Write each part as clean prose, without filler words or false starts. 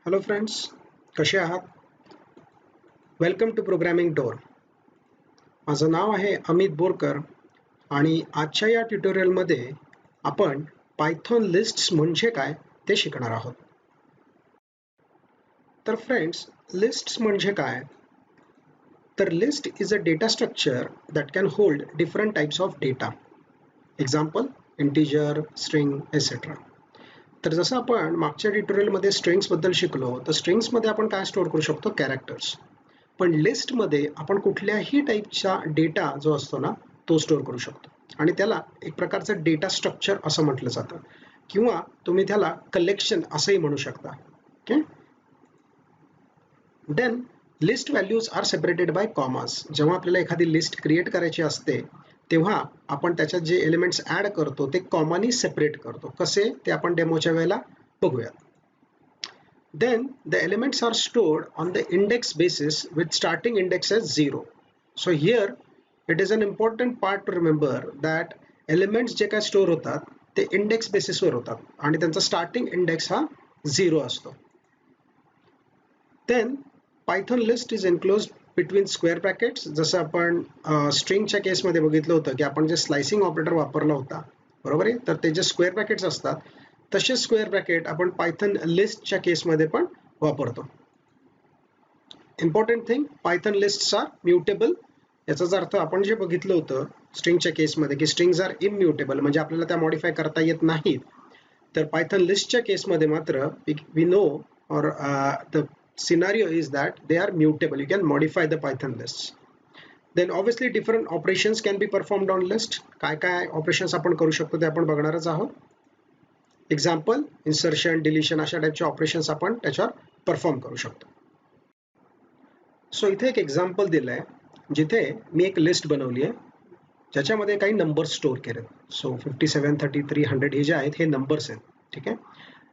Hello friends, कसे आहात? Welcome to programming door. माझं नाव आहे अमित बोरकर आणि आजच्या या ट्युटोरियलमध्ये आपण पायथॉन लिस्ट्स म्हणजे काय ते शिकणार आहोत. तर फ्रेंड्स, लिस्ट्स म्हणजे काय? तर list is a data structure that can hold different types of data. Example integer, string etcetera. तर जसं आपण मागच्या ट्युटोरियलमध्ये स्ट्रिंग्सबद्दल शिकलो, तर स्ट्रिंग्समध्ये आपण काय स्टोअर करू शकतो? कॅरेक्टर्स. पण लिस्टमध्ये आपण कुठल्याही टाईपचा डेटा जो असतो ना, तो स्टोअर करू शकतो आणि त्याला एक प्रकारचं डेटा स्ट्रक्चर असं म्हटलं जातं, किंवा तुम्ही त्याला कलेक्शन असंही म्हणू शकता. Okay. Then list values are separated by commas. जेव्हा आपल्याला एखादी लिस्ट क्रिएट करायची असते तेव्हा आपण त्याच्यात जे एलिमेंट्स ॲड करतो ते कॉमानी सेपरेट करतो. कसे ते आपण डेमोच्या वेळेला बघूया. Then the elements are stored on the index basis with starting index as 0. So here it is an important part to remember that elements जे काय स्टोअर होतात ते इंडेक्स बेसिसवर होतात आणि त्यांचा स्टार्टिंग इंडेक्स हा 0 असतो. Then Python list is enclosed between square brackets. जसं आपण स्ट्रिंगच्या केसमध्ये बघितलं होतं की आपण जे स्लाइसिंग ऑपरेटर वापरला होता, बरोबर आहे, तर ते जे स्क्वेअर ब्रॅकेट्स असतात तसेच स्क्वेअर ब्रॅकेट आपण पायथन लिस्टच्या केसमध्ये पण वापरतो. Important thing, Python lists are mutable. याचाच अर्थ आपण जे बघितलं होतं स्ट्रिंगच्या केसमध्ये की स्ट्रिंग्स आर इम्युटेबल, म्हणजे आपल्याला त्या मॉडिफाय करता येत नाहीत. तर पायथन लिस्टच्या केसमध्ये मात्र we know or the scenario is that they are mutable. You can modify the Python list. Then obviously different operations can be performed on list. काय काय ऑपरेशन्स आपण करू शकतो ते आपण बघणारच आहोत. एक्झाम्पल इन्सर्शन, डिलिशन अशा टाईपचे ऑपरेशन्स आपण त्याच्यावर परफॉर्म करू शकतो. सो इथे एक एक्झाम्पल दिलं आहे जिथे मी एक लिस्ट बनवली आहे ज्याच्यामध्ये काही नंबर्स स्टोअर केलेत. सो 57, 33, 100 हे जे आहेत हे नंबर्स आहेत. ठीक आहे.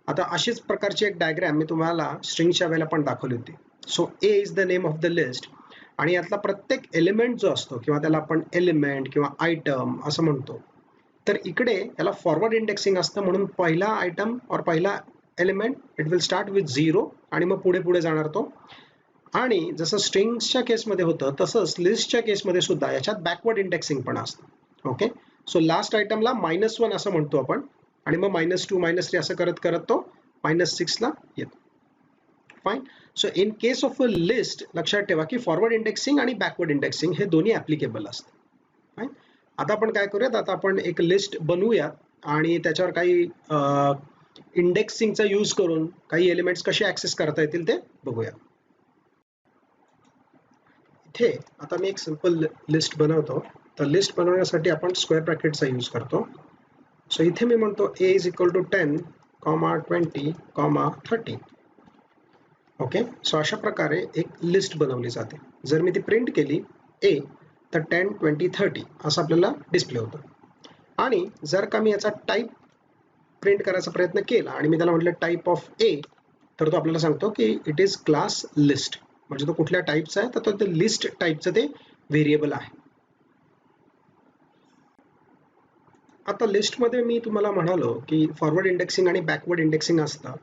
आता अशीच प्रकारची एक डायग्रॅम मी तुम्हाला स्ट्रिंगच्या वेळेला पण दाखवली होती. So A is the name of the list आणि यातला प्रत्येक एलिमेंट जो असतो किंवा त्याला आपण एलिमेंट किंवा आयटम असं म्हणतो, तर इकडे याला फॉरवर्ड इंडेक्सिंग असतं, म्हणून पहिला आयटम और पहिला element it will start with 0 आणि मग पुढे पुढे जाणार तो. आणि जसं स्ट्रिंग्सच्या केसमध्ये होतं तसंच लिस्टच्या केसमध्ये सुद्धा याच्यात बॅकवर्ड इंडेक्सिंग पण असतं. ओके. सो लास्ट आयटमला -1 असं म्हणतो आपण आणि मग -2, -3 असं करत करत तो -6 ला येतो. Fine. So in case of a list लक्षात ठेवा की फॉरवर्ड इंडेक्सिंग आणि बॅकवर्ड इंडेक्सिंग हे दोन्ही ॲप्लिकेबल असतं. फाईन. आता आपण काय करूयात, आता आपण एक लिस्ट बनवूयात आणि त्याच्यावर काही इंडेक्सिंगचा यूज करून काही एलिमेंट्स कसे ॲक्सेस करता येतील ते बघूया. इथे आता मी एक सिंपल लिस्ट बनवतो. तर लिस्ट बनवण्यासाठी आपण स्क्वेअर ब्रॅकेटचा यूज करतो. सो इथे मी म्हणतो a is equal to 10, 20, 30. Okay. So अशा प्रकारे एक लिस्ट बनवली जाते. जर मी ती प्रिंट केली a, तर 10, 20, 30 असं आपल्याला डिस्प्ले होतं. आणि जर का मी याचा टाईप प्रिंट करायचा प्रयत्न केला आणि मी त्याला म्हटलं टाईप ऑफ ए, तर तो आपल्याला सांगतो की इट इज क्लास लिस्ट, म्हणजे तो कुठल्या टाईपचा आहे, तर तो लिस्ट टाईपचं ते व्हेरिएबल आहे. आता लिस्टमध्ये मी तुम्हाला म्हणालो की फॉरवर्ड इंडेक्सिंग आणि बॅकवर्ड इंडेक्सिंग असतं,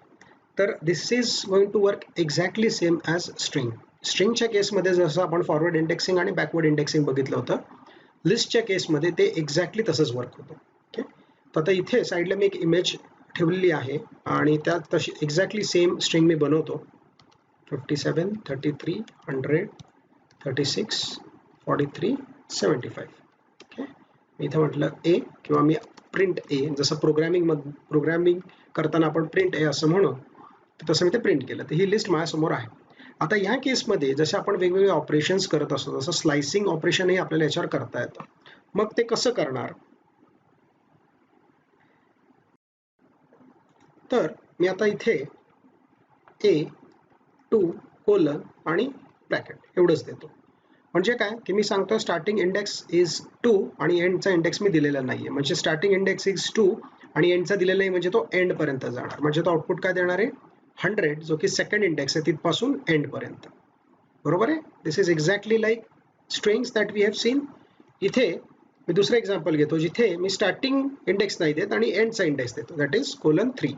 तर this is going to work exactly same as string. स्ट्रिंगच्या केसमध्ये जसं आपण फॉरवर्ड इंडेक्सिंग आणि बॅकवर्ड इंडेक्सिंग बघितलं होतं, लिस्टच्या केसमध्ये ते एक्झॅक्टली तसंच वर्क होतं. ओके. तर आता इथे साईडला मी एक इमेज ठेवलेली आहे आणि त्यात तशी एक्झॅक्टली सेम स्ट्रिंग मी बनवतो. 57, 33, 100, 36, 43, 75. ओके. मी इथं म्हटलं ए किंवा मी प्रिंट ए, जसं प्रोग्रॅमिंग करताना आपण प्रिंट ए असं म्हणू, तर तसं मी ते प्रिंट केलं. तर ही लिस्ट माझ्यासमोर आहे. आता ह्या केसमध्ये जसे आपण वेगवेगळे ऑपरेशन्स करत असतो, जसं स्लाइसिंग ऑपरेशनही आपल्याला याच्यावर करता येतं. मग ते कसं करणार? तर मी आता इथे A2 आणि ब्रॅकेट एवढंच देतो. म्हणजे काय की मी सांगतो स्टार्टिंग इंडेक्स इज 2 आणि एंडचा इंडेक्स मी दिलेला नाहीये. म्हणजे स्टार्टिंग इंडेक्स इज 2 आणि एंडचा दिलेला नाही, म्हणजे तो एंड पर्यंत जाणार. म्हणजे तो आउटपुट काय देणार आहे? 100, जो की सेकंड इंडेक्स आहे तिथपासून एंड पर्यंत. बरोबर आहे. This is exactly like strings that we have seen. इथे मी दुसरं एक्झाम्पल घेतो जिथे मी स्टार्टिंग इंडेक्स नाही देत आणि एंडचा इंडेक्स देतो, दॅट इज :3.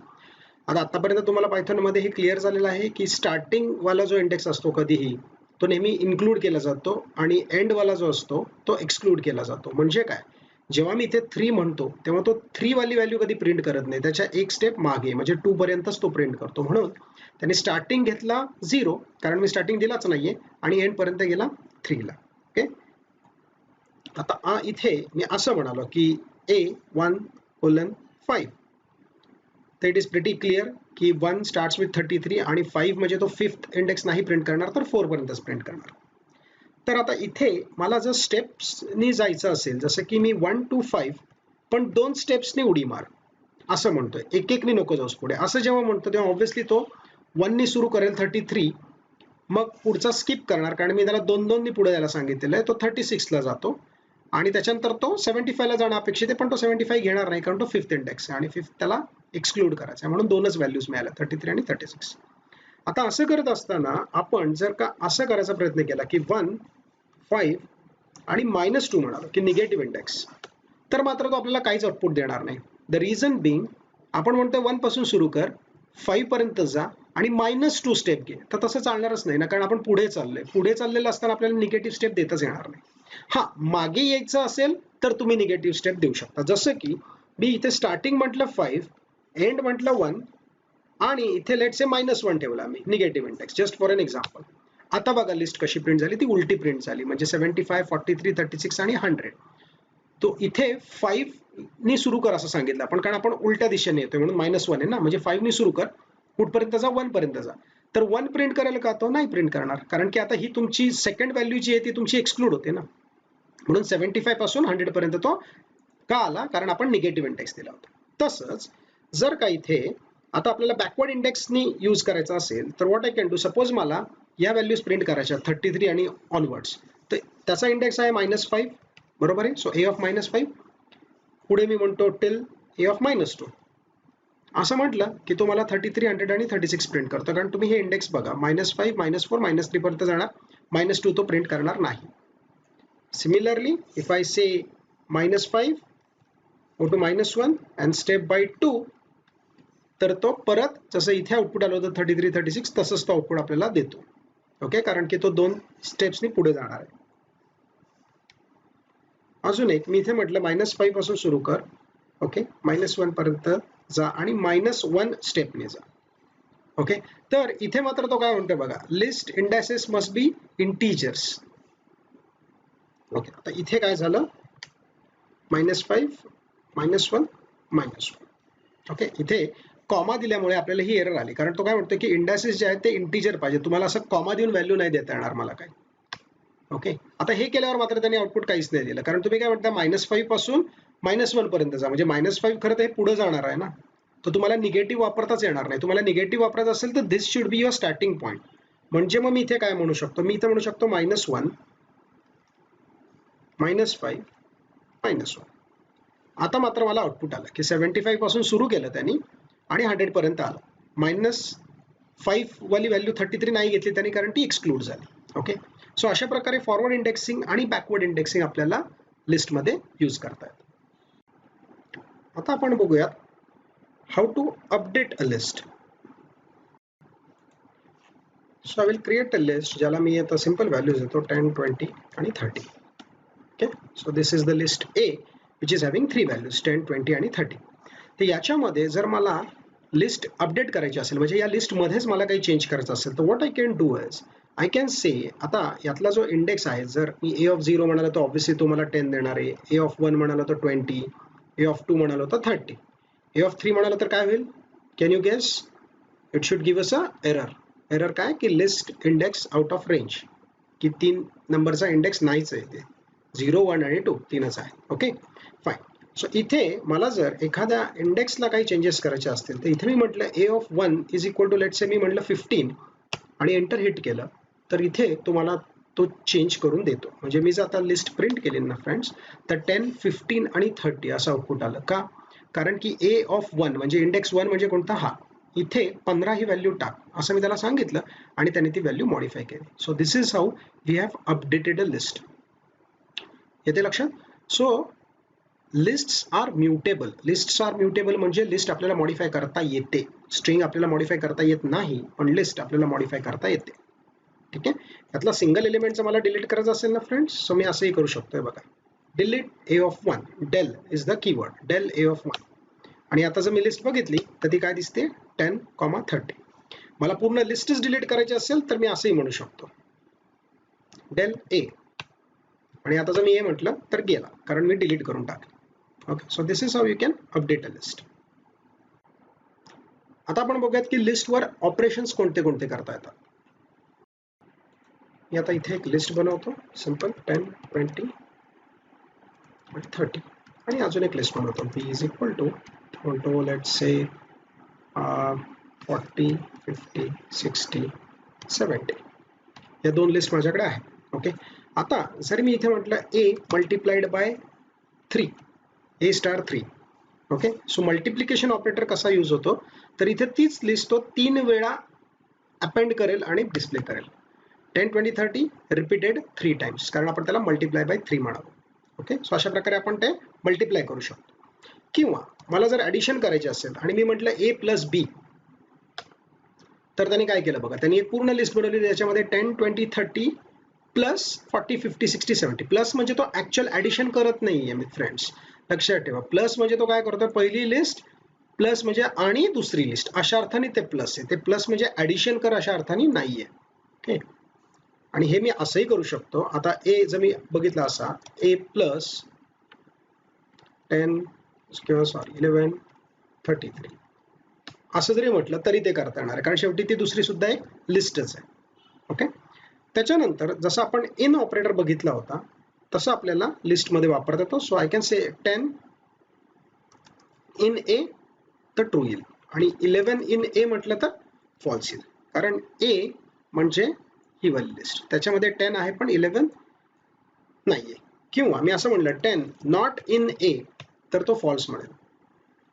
आता आतापर्यंत तुम्हाला पायथॉन मध्ये हे क्लिअर झालेलं आहे की स्टार्टिंग वाला जो इंडेक्स असतो कधीही तो नेहमी इन्क्लूड केला जातो आणि एंड वाला जो असतो तो एक्सक्लूड केला जातो. म्हणजे काय, जेव्हा मी इथे 3 म्हणतो तेव्हा तो 3 वाली व्हॅल्यू कधी प्रिंट करत नाही, त्याच्या एक स्टेप मागे म्हणजे 2 पर्यंतच तो प्रिंट करतो. म्हणून त्याने स्टार्टिंग घेतला 0 कारण मी स्टार्टिंग दिलाच नाहीये आणि एंड पर्यंत गेला 3 ला. ओके, आता इथे मी असं म्हणालो की A1:5 तर इट इज प्रिटी क्लिअर की 1 स्टार्ट्स विथ 33 आणि 5 म्हणजे तो फिफ्थ इंडेक्स नाही प्रिंट करणार तर 4 पर्यंतच प्रिंट करणार. तर आता इथे मला जर स्टेप्सनी जायचं असेल, जसं की मी 1 to 5 पण 2 स्टेप्सनी उडी मार असं म्हणतोय, एक एकनी नको जाऊस पुढे असं जेव्हा म्हणतो तेव्हा ऑब्व्हियसली तो 1 नी सुरू करेल 33, मग पुढचा स्किप करणार कारण मी त्याला 2-2 नी पुढे जायला सांगितलेलं आहे, तो 36 ला जातो आणि त्याच्यानंतर तो 75 ला जाणं अपेक्षित आहे पण तो 75 घेणार नाही कारण तो फिफ्थ इंडेक्स आहे आणि फिफ्थ त्याला एक्सक्लूड करायचं आहे, म्हणून दोनच व्हॅल्यूज मिळाल्या 33 आणि 36. आता असं करत असताना आपण जर का असं करायचा प्रयत्न केला की 1, 5 आणि -2 म्हणालो की निगेटिव्ह इंडेक्स, तर मात्र तो आपल्याला काहीच आउटपुट देणार नाही. द रिझन बिंग आपण म्हणतोय 1 पासून सुरू कर, 5 पर्यंत जा आणि -2 स्टेप घे, तर तसं चालणारच नाही ना कारण आपण पुढे चाललोय. पुढे चाललेलं असताना आपल्याला निगेटिव्ह स्टेप देताच येणार नाही. हा, मागे यायचं असेल तर तुम्ही निगेटिव्ह स्टेप देऊ शकता, जसं की मी इथे स्टार्टिंग म्हटलं 5, एंड म्हटलं 1 आणि इथे लेट्स से -1 ठेवला मी negative index just for an example. आता बघा लिस्ट कशी प्रिंट झाली, ती उलटी प्रिंट झाली म्हणजे 75, 43, 36 आणि 100. तो इथे 5 नी सुरू कर असं सांगितलं आपण कारण आपण उलट्या दिशेने येतोय म्हणून -1 आहे ना, म्हणजे 5 नी सुरू कर, कुठपर्यंत जा, 1 पर्यंत जा. तर 1 प्रिंट करेल का, तो नाही प्रिंट करणार कारण की आता ही तुमची सेकंड व्हॅल्यू जी आहे ती तुमची एक्सक्लूड होते ना. म्हणून 75 पासून 100 पर्यंत तो का आला, कारण आपण निगेटिव्ह इंडेक्स दिला होता. तसंच जर का इथे आता आपल्याला बॅकवर्ड इंडेक्सनी यूज करायचा असेल तर what I can do, suppose मला या व्हॅल्यूज प्रिंट करायच्या 33 आणि ऑनवर्ड्स, तर त्याचा इंडेक्स आहे -5 बरोबर आहे. सो A of -5 पुढे मी म्हणतो टिल A of -2 असं म्हटलं की तुम्हाला 33, 100 आणि 36 प्रिंट करतो कारण तुम्ही हे इंडेक्स बघा -5, -4, -3 पर्यंत जाणार, -2 तो प्रिंट करणार नाही. Similarly, if I say -5 go to -1 and step by 2, तर तो परत जसं इथे आउटपुट आलं होतं 33, 36 तसंच तो आउटपुट आपल्याला देतो. ओके, कारण की तो 2 स्टेप्सनी पुढे जाणार आहे. अजून एक मी इथे म्हटलं -5 पासून सुरू कर, ओके, -1 पर्यंत जा आणि -1 स्टेपने जा. ओके, तर इथे मात्र तो काय म्हणतोय बघा, list indexes must be integers. Okay, आता इथे काय झालं, -5, -1, -1. ओके, इथे कॉमा दिल्यामुळे आपल्याला ही एरर आली कारण तो काय म्हणतो की इंडेक्सेस जे आहेत ते इंटीजर पाहिजे, तुम्हाला असं कॉमा देऊन व्हॅल्यू नाही देता येणार मला काय. ओके, आता हे केल्यावर मात्र त्यांनी आउटपुट काहीच नाही दिलं कारण तुम्ही काय म्हणता -5 पासून -1 पर्यंत जा, म्हणजे -5 खरं तर हे पुढे जाणार आहे ना, तर तुम्हाला निगेटिव्ह वापरताच येणार नाही. तुम्हाला निगेटिव्ह वापरायचं असेल तर this should be your starting point. म्हणजे मग मी इथे काय म्हणू शकतो, मी इथे म्हणू शकतो -1, -5, -1. आता मात्र मला आउटपुट आलं की 75 पासून सुरू केलं त्यांनी आणि 100 पर्यंत आलं. -5 वाली व्हॅल्यू 33 नाही घेतली त्यांनी कारण ती एक्सक्लूड झाली. ओके, सो अशा प्रकारे फॉरवर्ड इंडेक्सिंग आणि बॅकवर्ड इंडेक्सिंग आपल्याला लिस्टमध्ये यूज करता येतं. आता आपण बघूयात how to update a list. So I will create a list ज्याला मी आता सिंपल व्हॅल्यूज देतो 10, 20 आणि 30. Okay, so this is the list A which is having 3 values 10, 20 आणि 30. तर याच्यामध्ये जर मला लिस्ट अपडेट करायची असेल म्हणजे या लिस्ट मध्येच मला काही चेंज करायचं असेल तर what I can do is I can से, आता यातला जो इंडेक्स आहे जर मी A of 0 म्हणाला तर ऑब्व्हियसली तो मला 10 देणार आहे, A of 1 म्हणाला तर 20, A of 2 म्हणाला तर 30, A of 3 म्हणाला तर काय होईल, can you guess, it should give us a error काय की list index out of range, की 3 नंबरचा इंडेक्स नाहीच आहे, ते 0, 1 आणि 2 तीनच आहे. Okay fine. सो इथे मला जर एखाद्या इंडेक्सला काही चेंजेस करायचे असतील तर इथे मी म्हटलं A of 1 is equal to let's say मी म्हटलं 15 आणि एंटर हिट केलं तर इथे तुम्हाला तो चेंज करून देतो. म्हणजे मी जर आता लिस्ट प्रिंट केली ना फ्रेंड्स तर 10, 15 आणि 30 असं आउटपुट आलं का, कारण की A of 1 म्हणजे इंडेक्स 1 म्हणजे कोणता, हा, इथे 15 ही व्हॅल्यू टाक असं मी त्याला सांगितलं आणि त्याने ती व्हॅल्यू मॉडिफाय केली. So this is how we have updated a list. येते लक्षात. So lists are mutable. Lists are mutable म्हणजे लिस्ट आपल्याला मॉडिफाय करता येते. स्ट्रिंग आपल्याला मॉडिफाय करता येत नाही, पण लिस्ट आपल्याला मॉडिफाय करता येते. ठीक आहे. यातला सिंगल एलिमेंटचा मला डिलीट करायचा असेल ना फ्रेंड्स, सो मी असंही करू शकतोय बघा. Delete a of 1, del is the keyword, del a of 1. आणि आता जर मी लिस्ट बघितली तर ती काय दिसते, 10,30. मला पूर्ण लिस्टच डिलीट करायची असेल तर मी असंही म्हणू शकतो, del a. आणि आता जर मी a म्हटलं तर गेला, कारण मी डिलीट करून टाकलं. Okay, so this is how you can update a list. आता आपण बघूयात की लिस्टवर ऑपरेशन्स कोणते कोणते करता येतात. मी आता इथे एक लिस्ट बनवतो, सिंपल 10, 20 आणि 30. आणि अजून एक लिस्ट बनवतो, b इज इक्वल टू म्हणतो लेट्स से 40, 50, 60, 70. या दोन लिस्ट माझ्याकडे आहेत. ओके, आता जर मी इथे म्हटलं a multiplied by 3, a star 3. Okay, so multiplication operator कसा यूज होतो, तर इथे तीच लिस्ट तो 3 वेळा अपेंड करेल आणि डिस्प्ले करेल. 10, 20, 30 रिपीटेड 3 टाइम्स, कारण आपण त्याला मल्टिप्लाय बाय 3 म्हणावं. ओके, सो अशा प्रकारे आपण ते मल्टिप्लाय करू शकतो. किंवा मला जर ऍडिशन करायचे असेल आणि मी म्हटलं a प्लस बी, तर त्यांनी काय केलं बघा, त्यांनी एक पूर्ण लिस्ट बनवली त्याच्यामध्ये 10, 20, 30 प्लस 40, 50, 60, 70. प्लस म्हणजे तो ऍक्च्युअल ऍडिशन करत नाहीये मी फ्रेंड्स, लक्षात ठेवा. प्लस म्हणजे तो काय करतोय, पहिली लिस्ट प्लस म्हणजे आणि दुसरी लिस्ट अशा अर्थाने ते प्लस आहे. ते प्लस म्हणजे ऍडिशन कर अशा अर्थाने नाहीये. ओके, आणि हे मी असंही करू शकतो. आता ए जर मी बघितला असा, a प्लस 10 किंवा सॉरी 11, 33 असं जरी म्हटलं तरी ते करता येणार आहे, कारण शेवटी ती दुसरी सुद्धा एक लिस्टच आहे. ओके, त्याच्यानंतर जसं आपण इन ऑपरेटर बघितला होता तसं आपल्याला लिस्टमध्ये वापरता येतो. So I can say 10 in a तर ट्रू येईल, आणि 11 इन ए म्हटलं तर फॉल्स येईल, कारण ए म्हणजे ही वाली लिस्ट, त्याच्यामध्ये 10 आहे पण 11 नाहीये. किंवा मी असं म्हणलं 10 नॉट इन ए तर तो फॉल्स म्हणेल,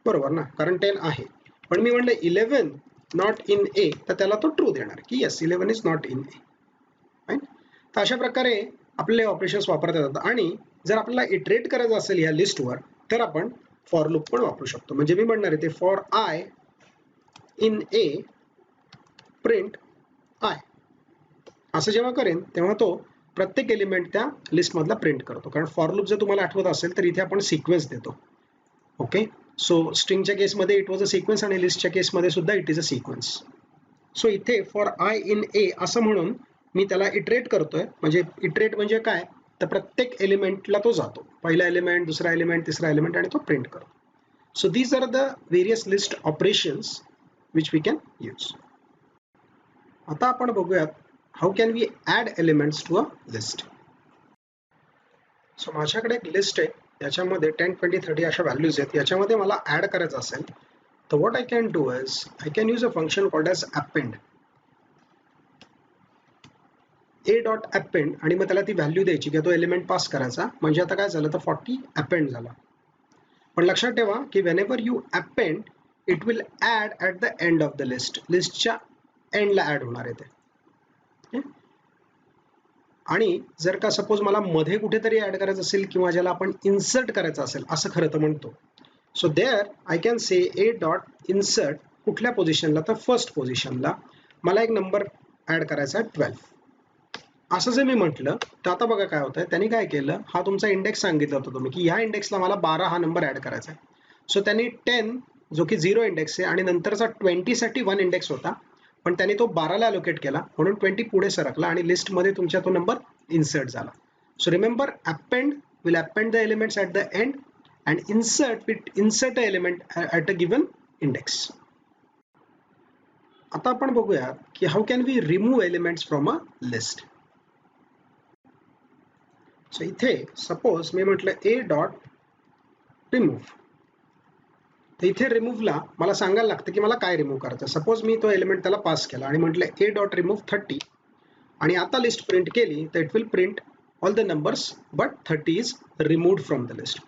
बरोबर ना, कारण 10 आहे. पण मी म्हणलं 11 नॉट इन ए तर त्याला तो ट्रू देणार की yes 11 is not in a. तर अशा प्रकारे आपले ऑपरेशन्स वापरता येतात. आणि जर आपल्याला इटरेट करायचं असेल या लिस्टवर तर आपण फॉर लूप पण वापरू शकतो. म्हणजे मी म्हणणार आहे ते for I in A print I, असं जेव्हा करेन तेव्हा तो प्रत्येक एलिमेंट त्या लिस्ट मधला प्रिंट करतो. कारण फॉर लूप जर तुम्हाला आठवत असेल तर इथे आपण सिक्वेन्स देतो. ओके, सो स्ट्रिंगच्या केसमध्ये इट वॉज अ सिक्वेन्स आणि लिस्टच्या केसमध्ये सुद्धा it is a sequence. So इथे फॉर आय इन ए असं म्हणून मी त्याला इटरेट करतोय. म्हणजे इटरेट म्हणजे काय, तर प्रत्येक एलिमेंटला तो जातो, पहिला एलिमेंट, दुसरा एलिमेंट, तिसरा एलिमेंट, आणि तो प्रिंट करतो. So these are the various list operations which we can use. आता आपण बघूयात how can we add elements to a list. So माझ्याकडे एक लिस्ट आहे, याच्यामध्ये 10, 20, 30 अशा व्हॅल्यूज आहेत. याच्यामध्ये मला ऍड करायचं असेल तर what I can do is I can use a function called as append, a dot append, आणि मग त्याला ती व्हॅल्यू द्यायची किंवा तो एलिमेंट पास करायचा. म्हणजे आता काय झालं तर 40 अपेंड झाला. पण लक्षात ठेवा की whenever you append it will add at the end of the list, लिस्टच्या एंडला ऍड होणार आहे ते. आणि जर का सपोज मला मध्ये कुठेतरी ऍड करायचं असेल किंवा ज्याला आपण इन्सर्ट करायचं असेल असं खरं तर म्हणतो, so there I can say a dot insert, कुठल्या पोझिशनला तर फर्स्ट पोझिशनला मला एक नंबर ऍड करायचा आहे 12. असं जर मी म्हटलं तर आता बघा काय होतंय, त्यांनी काय केलं, हा तुमचा इंडेक्स सांगितला होता तुम्ही की ह्या इंडेक्सला मला 12 हा नंबर ऍड करायचा आहे. सो त्यांनी 10 जो की 0 इंडेक्स आहे आणि नंतरचा 20 साठी 1 इंडेक्स होता, पण त्यांनी तो 12ला अलोकेट केला म्हणून 20 पुढे सरकला आणि लिस्टमध्ये तुमच्या तो नंबर इन्सर्ट झाला. So remember append will append the elements at the end and insert will insert a element at a given index. आता आपण बघूया की how can we remove elements from a list. So इथे suppose मी म्हटलं a dot remove, तर इथे रिमूव्हला मला सांगायला लागतं की मला काय रिमूव्ह करायचं. सपोज मी तो एलिमेंट त्याला पास केला आणि म्हटलं a डॉट रिमूव्ह 30, आणि आता लिस्ट प्रिंट केली तर it will print all the numbers but 30 is removed from the list.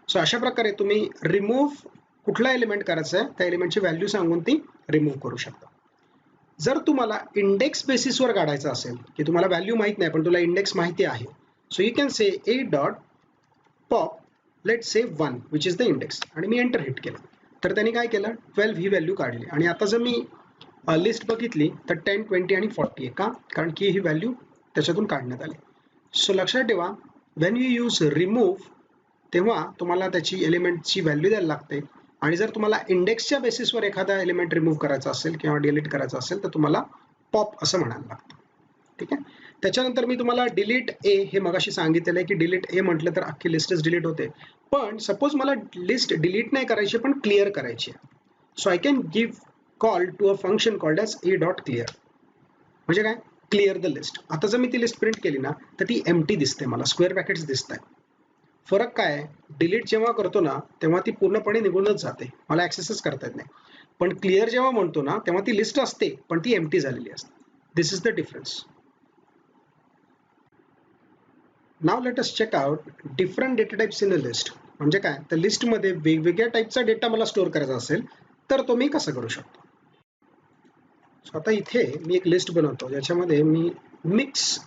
So अशा प्रकारे तुम्ही रिमूव्ह कुठला एलिमेंट करायचा आहे त्या एलिमेंटची व्हॅल्यू सांगून ती रिमूव्ह करू शकता. जर तुम्हाला इंडेक्स बेसिसवर काढायचं असेल की तुम्हाला व्हॅल्यू माहित नाही पण तुला इंडेक्स माहिती आहे, so you can say a dot pop let's say 1 which is the index, आणि मी एंटर हिट केलं तर त्यांनी काय केलं 12 ही व्हॅल्यू काढली आणि आता जर मी लिस्ट बघितली तर 10, 20 आणि 40 आहे का, कारण की ही व्हॅल्यू त्याच्यातून काढण्यात आली. सो लक्षात ठेवा व्हेन यू यूज रिमूव्ह तेव्हा तुम्हाला त्याची एलिमेंटची व्हॅल्यू द्यायला लागते आणि जर तुम्हाला इंडेक्सच्या बेसिसवर एखादा एलिमेंट रिमूव्ह करायचा असेल किंवा डिलीट करायचा असेल तर तुम्हाला पॉप असं म्हणायला लागतं. ठीक आहे. त्याच्यानंतर मी तुम्हाला डिलीट ए हे मगाशी सांगितलेलं आहे की डिलीट ए म्हटलं तर अख्खी लिस्टच डिलीट होते. पण सपोज मला लिस्ट डिलीट नाही करायची पण क्लिअर करायची आहे. So I can give call to a function called as a dot clear. म्हणजे काय, क्लिअर द लिस्ट. आता जर मी ती लिस्ट प्रिंट केली ना तर ती एम्प्टी दिसते, मला स्क्वेअर ब्रॅकेट्स दिसत आहेत. फरक काय आहे, डिलीट जेव्हा करतो ना तेव्हा ती पूर्णपणे निघूनच जाते, मला ॲक्सेसच करता येत नाही. पण क्लिअर जेव्हा म्हणतो ना तेव्हा ती लिस्ट असते पण ती एम्प्टी झालेली असते. This is the difference. Now let us check out different data types in a list. म्हणजे काय, तर लिस्टमध्ये वेगवेगळ्या टाईपचा डेटा मला स्टोअर करायचा असेल तर तो मी कसं करू शकतो. सो आता इथे मी एक लिस्ट बनवतो ज्याच्यामध्ये मी मिक्स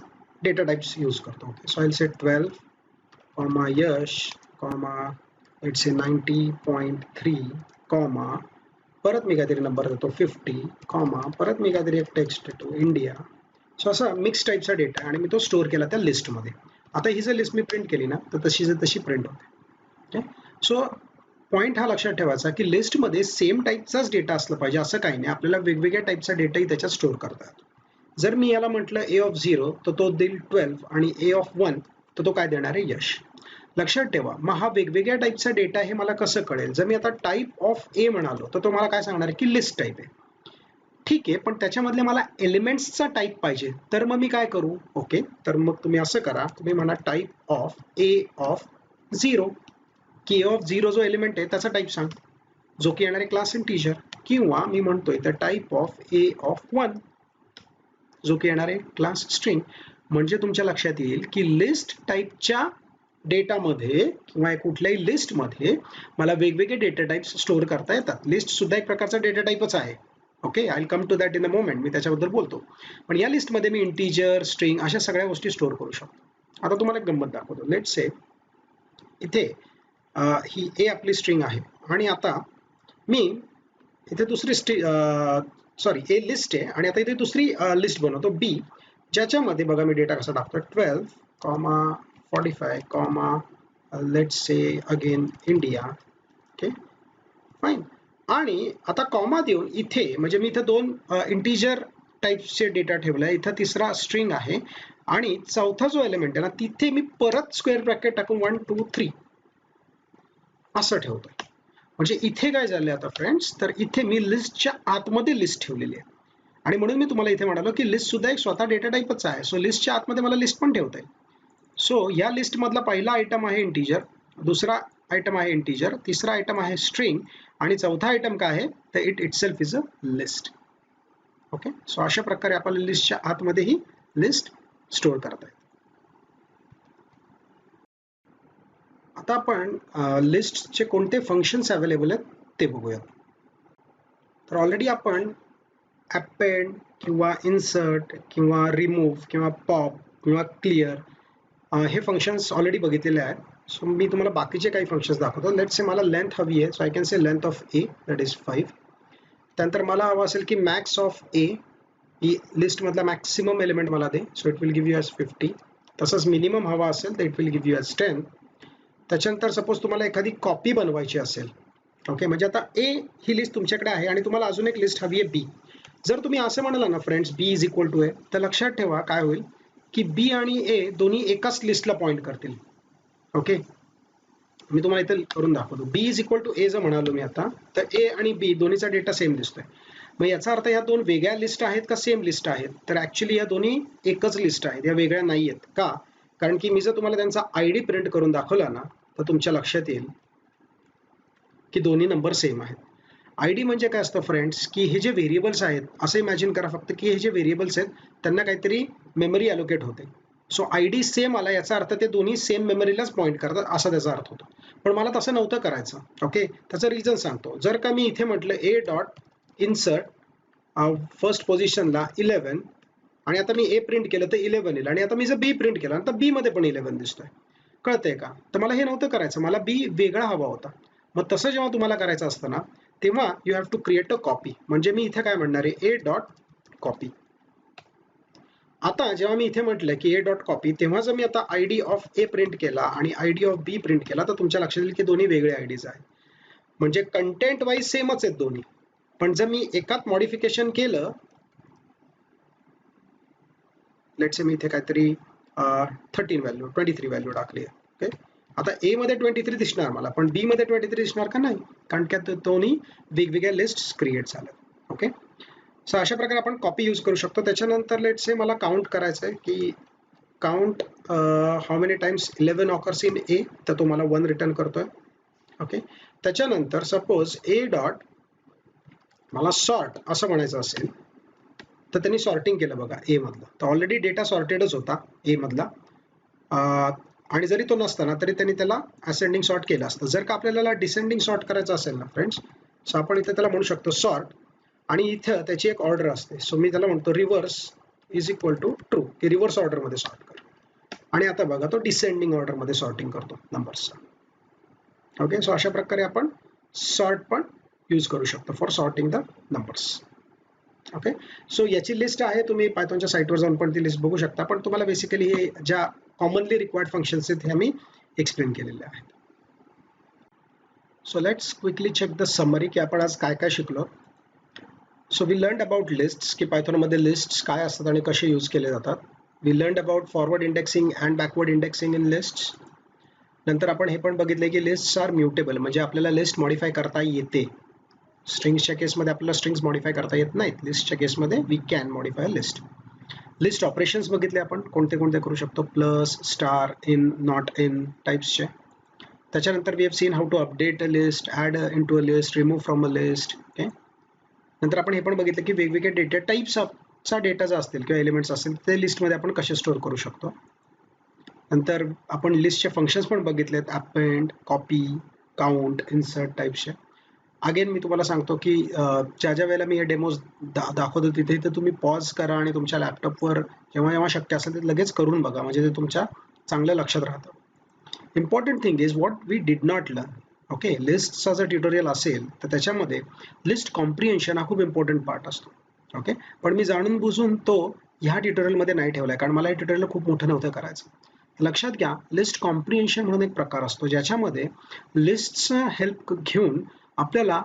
डेटा टाइप्स यूज करतो. So I say 12 comma Yash comma let's say 90.3 comma परत मी काहीतरी नंबर देतो 50 कॉमा परत मी काहीतरी एक टेक्स्ट देतो इंडिया. सो असा मिक्स टाईपचा डेटा आणि मी तो स्टोअर केला त्या लिस्टमध्ये. आता ही जर लिस्ट मी प्रिंट केली ना तर तशी प्रिंट होते. सो पॉईंट हा लक्षात ठेवायचा की लिस्टमध्ये सेम टाईपचाच डेटा असला पाहिजे असं काही नाही, आपल्याला वेगवेगळ्या टाईपचा डेटाही त्याच्यात स्टोअर करता येतो. जर मी याला म्हटलं ए ऑफ 0 तर तो देईल 12 आणि ए ऑफ 1 तर तो काय देणार आहे, यश. लक्षात ठेवा मग हा वेगवेगळ्या टाईपचा डेटा हे मला कसं कळेल, जर मी आता टाईप ऑफ ए म्हणालो तर तो मला काय सांगणार आहे की लिस्ट टाईप आहे. ठीक आहे, पण त्याच्यामधले मला एलिमेंट्सचा टाईप पाहिजे तर मग मी काय करू. ओके, तर मग तुम्ही असं करा, तुम्ही म्हणा टाईप ऑफ ए ऑफ 0 की ए ऑफ 0 जो एलिमेंट आहे त्याचा टाईप सांग, जो की येणार आहे क्लास इंटीजर. किंवा मी म्हणतोय तर टाईप ऑफ ए ऑफ 1 जो की येणार आहे क्लास स्ट्रिंग. म्हणजे तुमच्या लक्षात येईल की लिस्ट टाईपच्या डेटामध्ये किंवा कुठल्याही लिस्टमध्ये मला वेगवेगळे डेटा टाइप्स स्टोअर करता येतात. लिस्ट सुद्धा एक प्रकारचा डेटा टाइपच आहे. Okay, I will come to that in a moment, मी त्याच्याबद्दल बोलतो. पण या लिस्टमध्ये मी इंटीजर स्ट्रिंग अशा सगळ्या गोष्टी स्टोअर करू शकतो. आता तुम्हाला एक गंमत दाखवतो. लेट्स से इथे ही ए आपली स्ट्रिंग आहे आणि आता मी इथे दुसरी ए लिस्ट आहे आणि आता इथे दुसरी लिस्ट बनवतो बी, ज्याच्यामध्ये बघा मी डेटा कसा टाकतो 12 comma 45 comma let's say again India. Okay fine. आणि आता कॉमा देऊन इथे म्हणजे मी इथे दोन इंटीजर टाईप्सचे डेटा ठेवलाय, इथं तिसरा स्ट्रिंग आहे आणि चौथा जो एलिमेंट आहे ना तिथे मी परत स्क्वेअर ब्रॅकेट टाकून 1 2 3 असं ठेवतोय. म्हणजे इथे काय झालंय आता फ्रेंड्स, तर इथे मी लिस्टच्या आतमध्ये लिस्ट ठेवलेली आहे आणि म्हणून मी तुम्हाला इथे म्हणालो की लिस्ट सुद्धा एक स्वतः डेटा टाईपच आहे. सो लिस्टच्या आतमध्ये मला लिस्ट पण ठेवता येईल. सो या लिस्ट मधला पहिला आयटम आहे इंटीजर, दुसरा आयटम आहे इंटीजर, तिसरा आयटम आहे स्ट्रिंग आणि चौथा आयटम काय आहे तर it itself is a list. Okay, so अशा प्रकारे आपल्याला लिस्टच्या आतमध्ये ही लिस्ट स्टोअर करता येते. आता आपण लिस्टचे कोणते फंक्शन्स अवेलेबल आहेत ते बघूयात. तर ऑलरेडी आपण अपेंड किंवा इन्सर्ट किंवा रिमूव्ह किंवा पॉप किंवा क्लिअर हे फंक्शन्स ऑलरेडी बघितलेले आहेत. सो मी तुम्हाला बाकीचे काही फंक्शन्स दाखवतो. लेट्स से मला लेंथ हवी आहे, so I can say length of a that is 5. त्यानंतर मला हवं असेल की मॅक्स ऑफ ए, ही लिस्टमधला मॅक्सिमम एलिमेंट मला दे, so it will give you as 50. तसंच मिनिमम हवा असेल तर it will give you as 10. त्याच्यानंतर सपोज तुम्हाला एखादी कॉपी बनवायची असेल, ओके, म्हणजे आता ए ही लिस्ट तुमच्याकडे आहे आणि तुम्हाला अजून एक लिस्ट हवी आहे बी. जर तुम्ही असं म्हणाला ना friends b is equal to a, तर लक्षात ठेवा काय होईल की बी आणि ए दोन्ही एकाच लिस्टला पॉईंट करतील. ओके, मी तुम्हाला इथे करून दाखवतो. बी इज इक्वल टू ए जर म्हणालो मी आता, तर ए आणि बी दोन्हीचा डेटा सेम दिसतोय. मग याचा अर्थ या दोन वेगळ्या लिस्ट आहेत का सेम लिस्ट आहेत, तर ऍक्च्युली या दोन्ही एकच लिस्ट आहेत, या वेगळ्या नाही आहेत. का, कारण की मी जर तुम्हाला त्यांचा आयडी प्रिंट करून दाखवला ना तर तुमच्या लक्षात येईल की दोन्ही नंबर सेम आहेत. आयडी म्हणजे काय असतं फ्रेंड्स, की हे जे व्हेरिएबल्स आहेत असं इमॅजिन करा फक्त की हे जे व्हेरिएबल्स आहेत त्यांना काहीतरी मेमरी अलोकेट होते. सो आयडी सेम आला याचा अर्थ ते दोन्ही सेम मेमरीलाच पॉईंट करतात असा त्याचा अर्थ होतो. पण मला तसं नव्हतं करायचं. ओके, त्याचं रिझन सांगतो. जर का मी इथे म्हटलं ए डॉट इन्सर्ट फर्स्ट पोझिशनला 11 आणि आता मी ए प्रिंट केलं तर 11 येईल आणि आता मी जर बी प्रिंट केलं तर बी मध्ये पण 11 दिसतोय. कळतंय का, तर मला हे नव्हतं करायचं, मला बी वेगळा हवा होता. मग तसं जेव्हा तुम्हाला करायचं असतं ना तेव्हा you have to create a copy. म्हणजे मी इथे काय म्हणणार आहे, ए डॉट कॉपी. आता जेव्हा मी इथे म्हटलं की ए डॉट कॉपी, तेव्हा जर मी आता आयडी ऑफ ए प्रिंट केला आणि आयडी ऑफ बी प्रिंट केला तर तुमच्या लक्षात येईल की दोन्ही वेगळे आयडीज आहेत. म्हणजे कंटेंट वाईज सेमच आहेत दोन्ही, पण जर मी एकात मॉडिफिकेशन केलं, लेट्स से मी इथे काहीतरी 13 व्हॅल्यू 23 व्हॅल्यू टाकली आहे. ओके, आता ए मध्ये 23 दिसणार मला, पण बी मध्ये 23 दिसणार का? नाही, कारण की दोन्ही वेगवेगळ्या लिस्ट क्रिएट झाल्या. ओके, सो अशा प्रकारे आपण कॉपी यूज करू शकतो. त्याच्यानंतर लेट्स से मला काउंट करायचं आहे की count how many times 11 occurs in a, तर तो मला 1 रिटर्न करतोय. ओके, त्याच्यानंतर सपोज ए डॉट मला सॉर्ट असं म्हणायचं असेल तर त्यांनी सॉर्टिंग केलं बघा ए मधलं, तर ऑलरेडी डेटा सॉर्टेडच होता ए मधला, आणि जरी तो नसताना तरी त्यांनी त्याला असेंडिंग सॉर्ट केलं असतं. जर का आपल्याला डिसेंडिंग सॉर्ट करायचं असेल ना फ्रेंड्स, सो आपण इथे त्याला म्हणू शकतो सॉर्ट, आणि इथं त्याची एक ऑर्डर असते. सो मी त्याला म्हणतो reverse is equal to true, की रिव्हर्स ऑर्डरमध्ये सॉर्ट कर. आणि आता बघा तो डिसेंडिंग ऑर्डरमध्ये सॉर्टिंग करतो नंबर्सचा. ओके, सो अशा प्रकारे आपण सॉर्ट पण यूज करू शकतो for sorting the numbers. Okay, so याची लिस्ट आहे, तुम्ही पायथॉनच्या साईटवर जाऊन पण ती लिस्ट बघू शकता, पण तुम्हाला बेसिकली हे ज्या कॉमनली रिक्वायर्ड फंक्शन्स आहेत हे आम्ही एक्सप्लेन केलेले आहेत. So let's quickly check the summary की आपण आज काय काय शिकलो. So we learn about lists, की पायथॉनमध्ये लिस्ट्स काय असतात आणि कसे यूज केले जातात. We learn about forward indexing and backward indexing in lists. नंतर आपण हे पण बघितले की लिस्ट्स आर म्युटेबल, म्हणजे आपल्याला लिस्ट मॉडिफाय करता येते. स्ट्रिंग्सच्या केसमध्ये आपल्याला स्ट्रिंग्स मॉडिफाय करता येत नाहीत, लिस्टच्या केसमध्ये we can modify list. List operations बघितले आपण कोणते कोणते करू शकतो, plus, star, in, not in टाइप्सचे. त्याच्यानंतर we have seen how to update a list, add in to a list, remove from a list. Okay, नंतर आपण हे पण बघितलं की वेगवेगळे डेटा टाईप्सचा डेटा जे असतील किंवा एलिमेंट्स असतील ते लिस्टमध्ये आपण कसे स्टोअर करू शकतो. नंतर आपण लिस्टचे फंक्शन्स पण बघितलेत, अपेंड, कॉपी, काउंट, इन्सर्ट टाईप्सचे. अगेन मी तुम्हाला सांगतो की ज्या ज्या वेळेला मी हे डेमोज दाखवतो तिथे तुम्ही पॉज करा आणि तुमच्या लॅपटॉपवर जेव्हा जेव्हा शक्य असेल ते लगेच करून बघा, म्हणजे ते तुमच्या चांगल्या लक्षात राहतं. Important thing is what we did not learn. Okay, लिस्टचा जर ट्युटोरियल असेल तर त्याच्यामध्ये लिस्ट कॉम्प्रिहेन्शन हा खूप इम्पॉर्टंट पार्ट असतो. ओके, पण मी जाणून बुजून तो ह्या ट्युटोरियलमध्ये नाही ठेवला आहे, कारण मला हे ट्युटोरियल खूप मोठं नव्हतं करायचं. लक्षात घ्या, लिस्ट कॉम्प्रिहेन्शन म्हणून एक प्रकार असतो ज्याच्यामध्ये लिस्टचा हेल्प घेऊन आपल्याला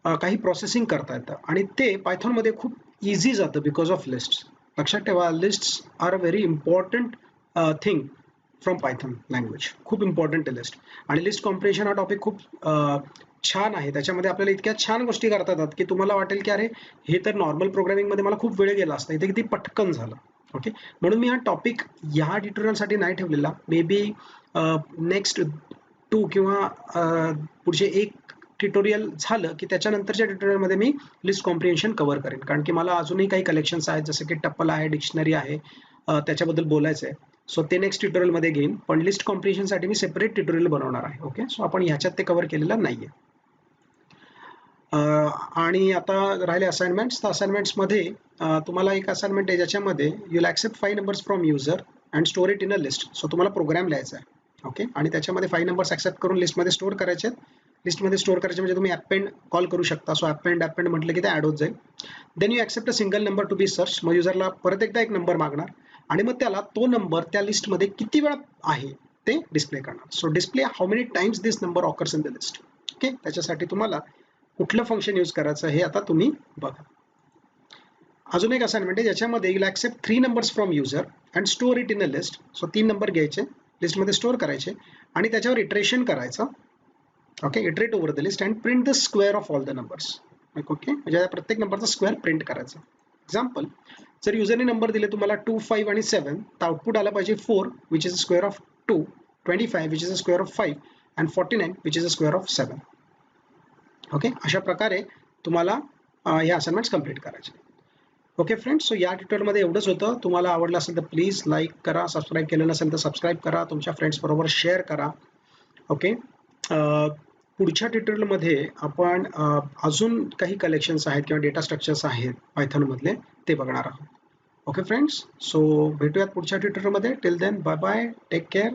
काही प्रोसेसिंग करता येतं, आणि ते पायथॉनमध्ये खूप इझी जातं बिकॉज ऑफ लिस्ट्स. लक्षात ठेवा, lists are a very important thing from Python language. खूप इम्पॉर्टंट आहे लिस्ट, आणि लिस्ट कॉम्प्रिहेन्शन हा टॉपिक खूप छान आहे. त्याच्यामध्ये आपल्याला इतक्या छान गोष्टी करता येतात की तुम्हाला वाटेल की अरे हे तर नॉर्मल प्रोग्रामिंगमध्ये मला खूप वेळ गेला असता, इथे किती पटकन झालं. ओके, म्हणून मी हा टॉपिक ह्या ट्युटोरियलसाठी नाही ठेवलेला. मे बी नेक्स्ट 2 किंवा पुढचे एक ट्युटोरियल झालं की त्याच्यानंतरच्या ट्युटोरियलमध्ये मी लिस्ट कॉम्प्रिहेन्शन कव्हर करेन, कारण की मला अजूनही काही कलेक्शन्स आहेत जसं की टप्पल आहे, डिक्शनरी आहे, त्याच्याबद्दल बोलायचं आहे. सो ते नेक्स्ट ट्युटोरियलमध्ये घेईन, पण लिस्ट कॉम्प्रिहेन्शनसाठी मी सेपरेट ट्युटोरियल बनवणार आहे. ओके, सो आपण ह्याच्यात ते कव्हर केलेलं नाहीये. आणि आता राहिले असाइनमेंट्स. तर असाइनमेंट्समध्ये तुम्हाला एक असाइनमेंट आहे ज्याच्यामध्ये you will accept 5 numbers from user and store it in a list. So तुम्हाला प्रोग्राम लिहायचा आहे. ओके, आणि त्याच्यामध्ये 5 नंबर्स ॲक्सेप्ट करून लिस्टमध्ये स्टोअर करायचे आहेत. लिस्टमध्ये स्टोअर करायचे म्हणजे तुम्ही अपेंड कॉल करू शकता. सो अपेंड म्हटलं की ते ॲड होत जाईल. Then you accept a single number to be search. मग युजरला परत एकदा एक नंबर मागणार, आणि मग त्याला तो नंबर त्या लिस्टमध्ये किती वेळा आहे ते डिस्प्ले करणार. So display how many times this number occurs in the list. Okay, त्याच्यासाठी तुम्हाला कुठलं फंक्शन यूज करायचं हे आता तुम्ही बघा. अजून एक असाइनमेंट आहे ज्याच्यामध्ये you will accept 3 numbers from user and store it in a list. So 3 number घ्यायचे, लिस्टमध्ये स्टोअर करायचे, आणि त्याच्यावर इटरेशन करायचं. Okay, iterate over the list and print the square of all the numbers. Okay, म्हणजे प्रत्येक नंबरचा स्क्वेअर प्रिंट करायचा. एक्झाम्पल, जर युजरने नंबर दिले तुम्हाला 2, 5 आणि 7, तर आउटपुट आला पाहिजे 4 which is a square of 2, 25 which is a square of 5 and 49 which is a square of 7. Okay, अशा प्रकारे तुम्हाला हे असाइनमेंट्स कंप्लीट करायचे. ओके फ्रेंड्स, सो या ट्युटोरियलमध्ये एवढंच होतं. तुम्हाला आवडलं असेल तर प्लीज लाईक करा, सबस्क्राईब केलं नसेल तर सबस्क्राईब करा, तुमच्या फ्रेंड्सबरोबर शेअर करा. ओके, पुढच्या ट्युटोरियलमध्ये आपण अजून काही कलेक्शन्स आहेत किंवा डेटा स्ट्रक्चर्स आहेत पायथॉनमधले ते बघणार आहोत. ओके फ्रेंड्स, सो भेटूयात पुढच्या ट्युटोरियलमध्ये. Till then bye bye, take care.